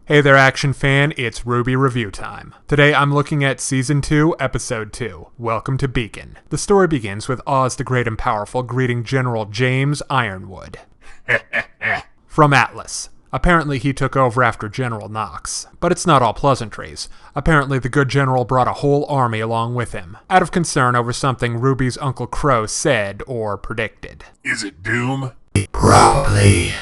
Hey there, action fan, it's RWBY review time. Today I'm looking at Season 2, Episode 2, Welcome to Beacon. The story begins with Oz the Great and Powerful greeting General James Ironwood from Atlas. Apparently he took over after General Knox. But it's not all pleasantries. Apparently the good general brought a whole army along with him, out of concern over something Ruby's Uncle Crow said or predicted. Is it Doom? Probably.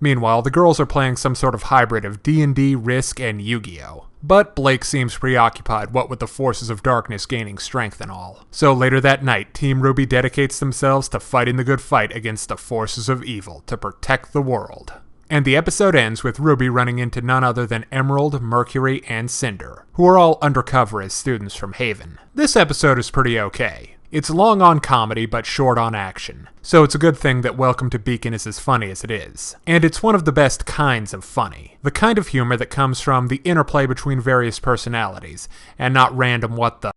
Meanwhile, the girls are playing some sort of hybrid of D&D, Risk, and Yu-Gi-Oh! But Blake seems preoccupied, what with the forces of darkness gaining strength and all. So later that night, Team RWBY dedicates themselves to fighting the good fight against the forces of evil to protect the world. And the episode ends with RWBY running into none other than Emerald, Mercury, and Cinder, who are all undercover as students from Haven. This episode is pretty okay. It's long on comedy, but short on action. So it's a good thing that Welcome to Beacon is as funny as it is. And it's one of the best kinds of funny. The kind of humor that comes from the interplay between various personalities, and not random what the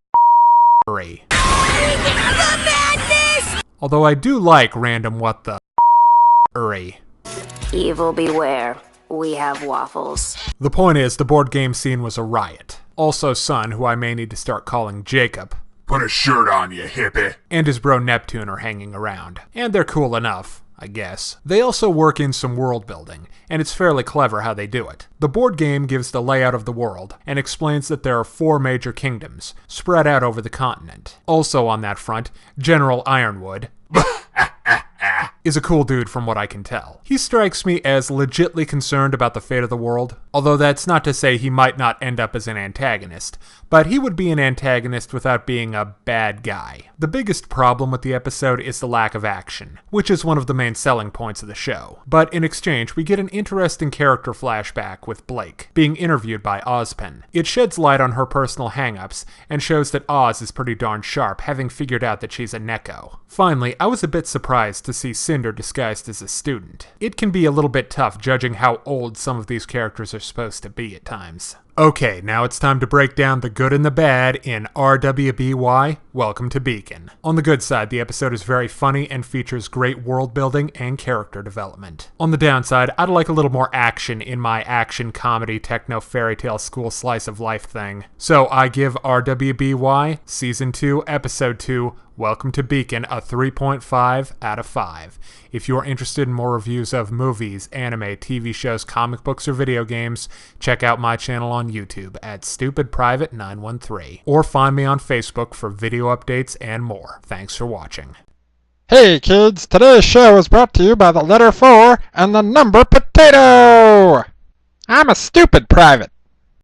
Although I do like random what the Evil beware. We have waffles. The point is, the board game scene was a riot. Also Sun, who I may need to start calling Jacob, Put a shirt on, you hippie. and his bro Neptune are hanging around. And they're cool enough, I guess. They also work in some world building, and it's fairly clever how they do it. The board game gives the layout of the world, and explains that there are 4 major kingdoms, spread out over the continent. Also on that front, General Ironwood is a cool dude from what I can tell. He strikes me as legitly concerned about the fate of the world, although that's not to say he might not end up as an antagonist, but he would be an antagonist without being a bad guy. The biggest problem with the episode is the lack of action, which is one of the main selling points of the show. But in exchange, we get an interesting character flashback with Blake, being interviewed by Ozpen. It sheds light on her personal hang-ups, and shows that Oz is pretty darn sharp, having figured out that she's a Neko. Finally, I was a bit surprised to see Cinder disguised as a student. It can be a little bit tough judging how old some of these characters are supposed to be at times. Okay, now it's time to break down the good and the bad in RWBY, Welcome to Beacon. On the good side, the episode is very funny and features great world building and character development. On the downside, I'd like a little more action in my action comedy techno fairy tale school slice of life thing. So I give RWBY Season 2, Episode 2, Welcome to Beacon a 3.5 out of 5. If you're interested in more reviews of movies, anime, TV shows, comic books, or video games, check out my channel on YouTube at StupidPrivate913, or find me on Facebook for video updates and more. Thanks for watching. Hey kids, today's show is brought to you by the letter 4 and the number potato! I'm a stupid private.